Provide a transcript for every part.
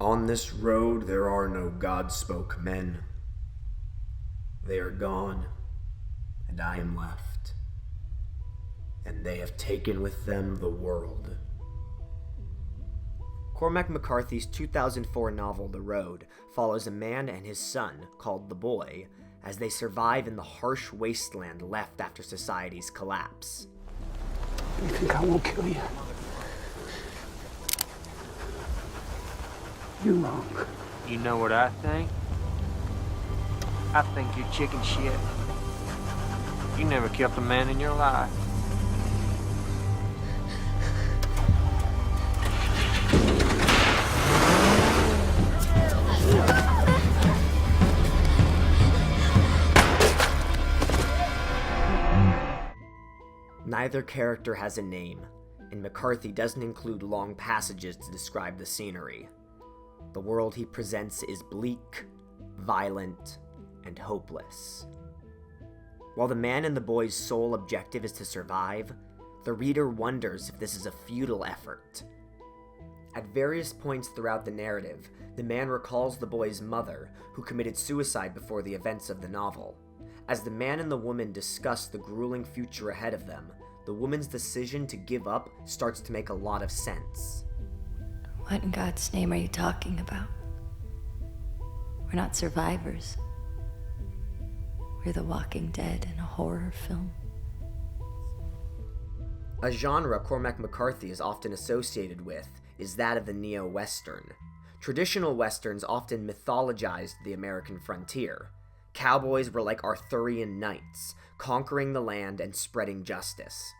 On this road there are no God-spoke men. They are gone, and I am left. And they have taken with them the world. Cormac McCarthy's 2004 novel The Road follows a man and his son, called the Boy, as they survive in the harsh wasteland left after society's collapse. You think I won't kill you? You're wrong. You know what I think? I think you're chicken shit. You never killed a man in your life. Neither character has a name, and McCarthy doesn't include long passages to describe the scenery. The world he presents is bleak, violent, and hopeless. While the man and the boy's sole objective is to survive, the reader wonders if this is a futile effort. At various points throughout the narrative, the man recalls the boy's mother, who committed suicide before the events of the novel. As the man and the woman discuss the grueling future ahead of them, the woman's decision to give up starts to make a lot of sense. What in God's name are you talking about? We're not survivors. We're the Walking Dead in a horror film. A genre Cormac McCarthy is often associated with is that of the neo-Western. Traditional Westerns often mythologized the American frontier. Cowboys were like Arthurian knights, conquering the land and spreading justice.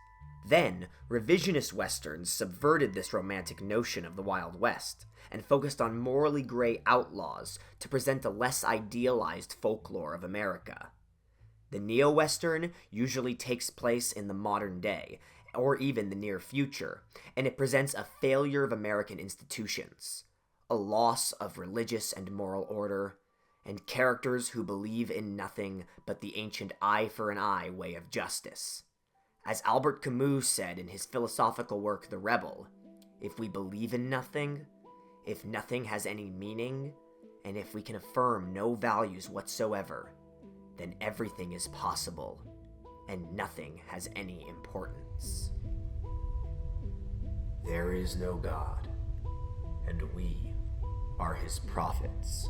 Then, revisionist Westerns subverted this romantic notion of the Wild West, and focused on morally gray outlaws to present a less idealized folklore of America. The neo-Western usually takes place in the modern day, or even the near future, and it presents a failure of American institutions, a loss of religious and moral order, and characters who believe in nothing but the ancient eye for an eye way of justice. As Albert Camus said in his philosophical work The Rebel, if we believe in nothing, if nothing has any meaning, and if we can affirm no values whatsoever, then everything is possible, and nothing has any importance. There is no God, and we are his prophets.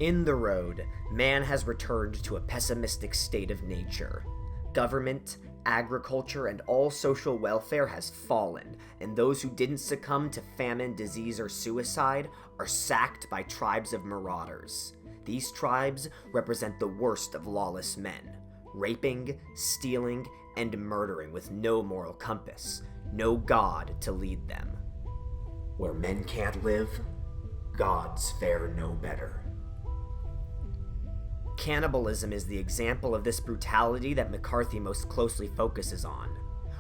In The Road, man has returned to a pessimistic state of nature. Government, agriculture, and all social welfare has fallen, and those who didn't succumb to famine, disease, or suicide are sacked by tribes of marauders. These tribes represent the worst of lawless men, raping, stealing, and murdering with no moral compass, no God to lead them. Where men can't live, gods fare no better. Cannibalism is the example of this brutality that McCarthy most closely focuses on.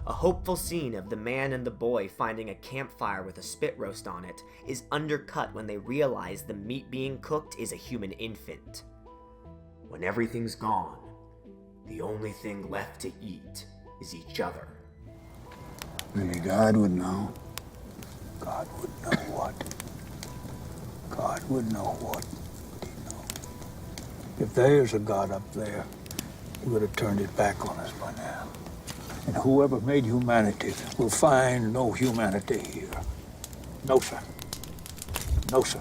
A hopeful scene of the man and the boy finding a campfire with a spit roast on it is undercut when they realize the meat being cooked is a human infant. When everything's gone, the only thing left to eat is each other. Maybe God would know. God would know what? God would know what? If there's a God up there, he would have turned it back on us by now. And whoever made humanity will find no humanity here. No, sir. No, sir.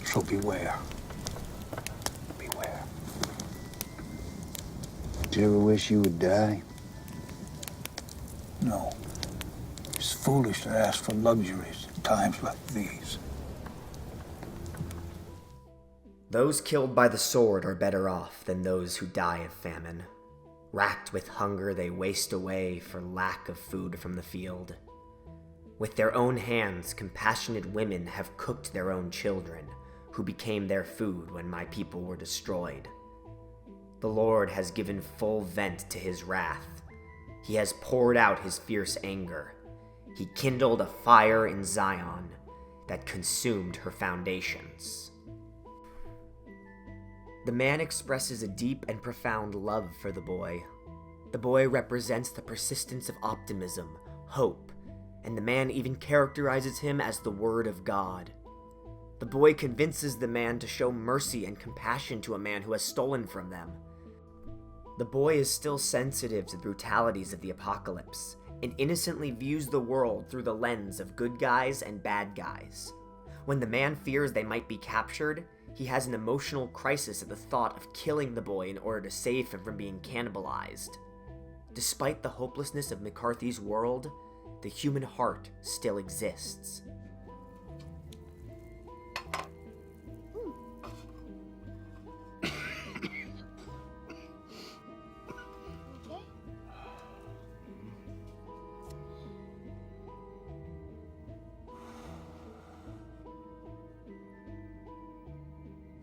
So beware. Beware. Did you ever wish you would die? No. It's foolish to ask for luxuries in times like these. Those killed by the sword are better off than those who die of famine. Racked with hunger, they waste away for lack of food from the field. With their own hands, compassionate women have cooked their own children, who became their food when my people were destroyed. The Lord has given full vent to his wrath. He has poured out his fierce anger. He kindled a fire in Zion that consumed her foundations. The man expresses a deep and profound love for the boy. The boy represents the persistence of optimism, hope, and the man even characterizes him as the Word of God. The boy convinces the man to show mercy and compassion to a man who has stolen from them. The boy is still sensitive to the brutalities of the apocalypse, and innocently views the world through the lens of good guys and bad guys. When the man fears they might be captured, he has an emotional crisis at the thought of killing the boy in order to save him from being cannibalized. Despite the hopelessness of McCarthy's world, the human heart still exists.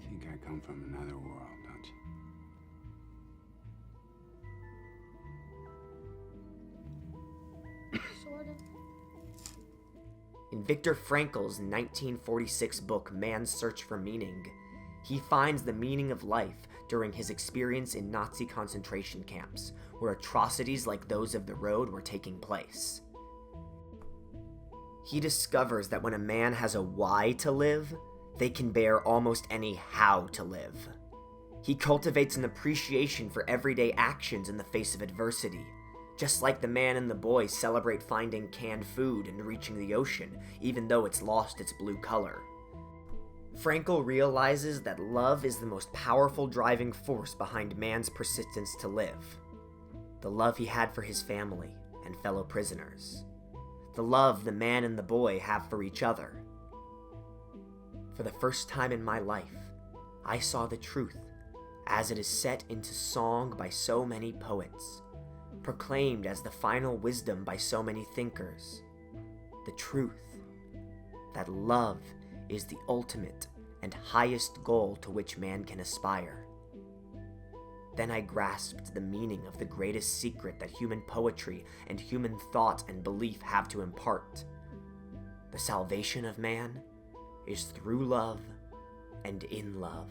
Think I come from another world, don't you? Sort of. In Viktor Frankl's 1946 book Man's Search for Meaning, he finds the meaning of life during his experience in Nazi concentration camps, where atrocities like those of the road were taking place. He discovers that when a man has a why to live, they can bear almost any how to live. He cultivates an appreciation for everyday actions in the face of adversity, just like the man and the boy celebrate finding canned food and reaching the ocean, even though it's lost its blue color. Frankl realizes that love is the most powerful driving force behind man's persistence to live. The love he had for his family and fellow prisoners. The love the man and the boy have for each other. For the first time in my life, I saw the truth as it is set into song by so many poets, proclaimed as the final wisdom by so many thinkers. The truth that love is the ultimate and highest goal to which man can aspire. Then I grasped the meaning of the greatest secret that human poetry and human thought and belief have to impart. The salvation of man is through love and in love.